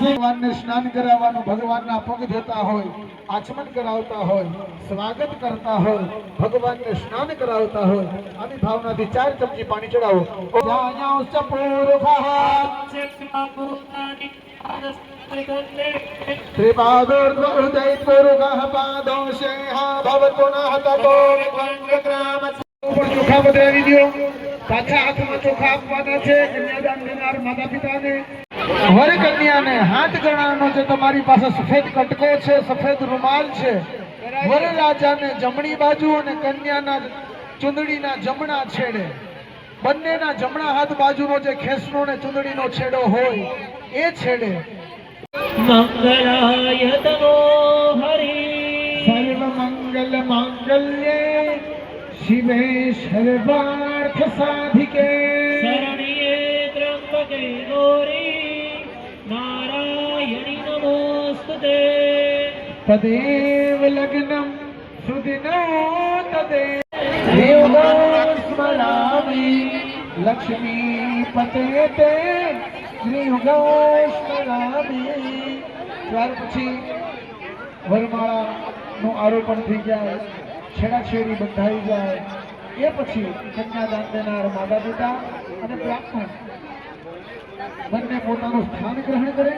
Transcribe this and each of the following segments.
ભગવાનને સ્નાન કરાવવાનું, ભગવાનના પગ ધોતા હોય, આચમન કરાવતા હોય, સ્વાગત કરતા હોય, ભગવાનને સ્નાન કરાવતા હોય, આવી ભાવનાથી 4 ચમચી પાણી ચડાવો. ચોખા બદલાવી દો. પાછા હાથમાં ચોખા આપવાના છે કન્યાદાન દેનાર માતા પિતાને. વર કન્યાને હાથ ગણાવવાનો છે. તમારી પાસે સફેદ કટકો છે, સફેદ રૂમાલ છે. વરરાજાને જમણી બાજુ અને કન્યાના ચુંદડીના જમણા છેડે, બંનેના જમણા હાથ બાજુનો જે ખેસનો ને ચુંદડીનો છેડો હોય એ છેડે મંગલાય તનો હરી સર્વ મંગલ માંગલ્યે શિવે સર્વાર્થ સાધિકે શરણ્યે ત્રંબકે ગૌરી નારાયણી નમોસ્તુતે. તદેવ લગ્નમ સુદિનો તદેવ સ્મરામી લક્ષ્મી પતે તે સ્મરામી. ત્યાર પછી વરમાળાનું આરોપણ થઈ જાય, છેડાછેડી બંધાઈ જાય. એ પછી કન્યાદાન દેનાર માતા પિતા અને બ્રાહ્મણ બંને પોતાનું સ્થાન ગ્રહણ કરે.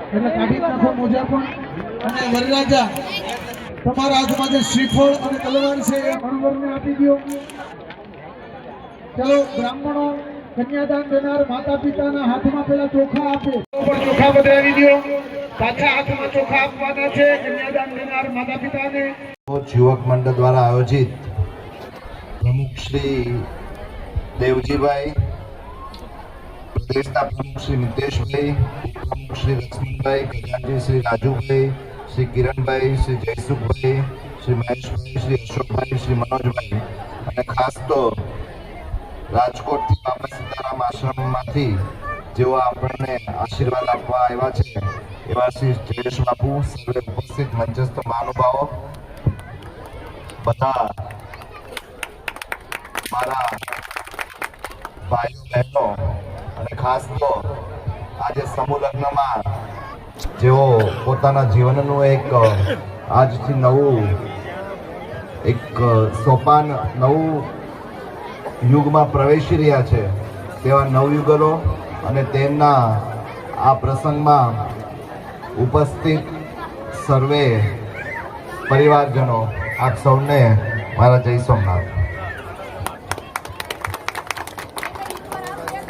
એટલે કાઢી નાખો મોજા પણ. અને વરરાજા તમારા હાથમાં જે શ્રીફળ અને તલવાર છે એ મણવરને આપી દો. ચલો બ્રાહ્મણો કન્યાદાન દેનાર માતા પિતાના હાથમાં પેલા ચોખા આપે. ચોખા બદલાવી દો. પાછા હાથમાં ચોખા આપવાના છે કન્યાદાન દેનાર માતા પિતાને. યુવક મંડળ દ્વારા આયોજિત પ્રમુખ શ્રી દેવજીભાઈ, પ્રદેશના પ્રમુખ શ્રી નિતેશભાઈ, પ્રમુખ શ્રી લક્ષ્મણભાઈ, ખજાનજી શ્રી રાજુભાઈ, શ્રી કિરણભાઈ, શ્રી જયસુખભાઈ, શ્રી મહેશભાઈ, શ્રી અશોકભાઈ, શ્રી મનોજભાઈ અને ખાસ તો રાજકોટથી બાબા સીતારામ આશ્રમમાંથી જેઓ આપણને આશીર્વાદ આપવા આવ્યા છે એવા શ્રી જયેશ બાપુ, સર્વે ઉપસ્થિત મંચસ્થ મહાનુભાવો, બધા મારા ભાઈઓ બહેનો અને ખાસ તો આજે સમૂહ લગ્નમાં જેઓ પોતાના જીવનનું એક આજથી નવું એક સોપાન, નવું યુગમાં પ્રવેશી રહ્યા છે તેવા નવયુગલો અને તેમના આ પ્રસંગમાં ઉપસ્થિત સર્વે પરિવારજનો, આપ સૌને મારા જય સોમનાથ.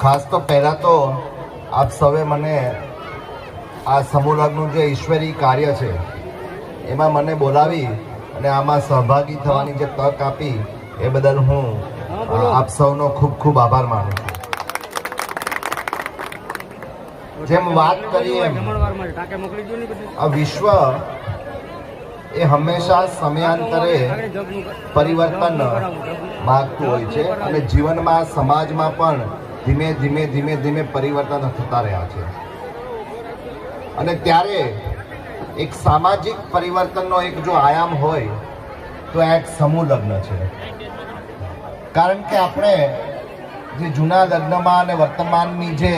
ખાસ તો પહેલાં તો આપ સૌએ મને આ સમૂહ લગ્નનું જે ઈશ્વરી કાર્ય છે એમાં મને બોલાવી અને આમાં સહભાગી થવાની જે તક આપી એ બદલ હું આપ સૌનો ખૂબ ખૂબ આભાર માનું છું. જેમ વાત કરીએ એમ આ વિશ્વ એ હંમેશા સમયાંતરે પરિવર્તન માગતું હોય છે અને જીવનમાં, સમાજમાં પણ ધીમે ધીમે ધીમે ધીમે પરિવર્તન થતા રહ્યા છે. અને ત્યારે એક સામાજિક પરિવર્તનનો એક જો આયામ હોય તો આ એક સમૂહ લગ્ન છે. કારણ કે આપણે જે જૂના લગ્નમાં અને વર્તમાનની જે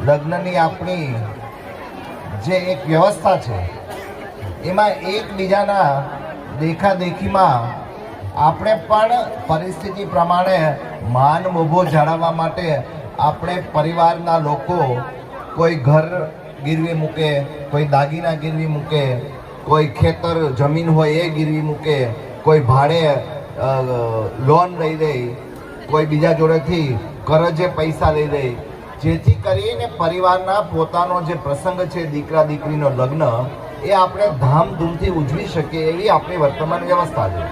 લગ્નની આપણી જે એક વ્યવસ્થા છે એમાં એકબીજાના દેખાદેખીમાં આપણે પણ પરિસ્થિતિ પ્રમાણે માન મોભો જાળવવા માટે આપણે પરિવારના લોકો કોઈ ઘર ગીરવી મૂકે, કોઈ દાગીના ગીરવી મૂકે, કોઈ ખેતર જમીન હોય એ ગીરવી મૂકે, કોઈ ભાડે લોન લઈ લે, કોઈ બીજા જોડેથી કરજે પૈસા લઈ લે, જેથી કરીને પરિવારના પોતાનો જે પ્રસંગ છે દીકરા દીકરીનો લગ્ન એ આપણે ધામધૂમથી ઉજવી શકીએ એવી આપણી વર્તમાન વ્યવસ્થા છે.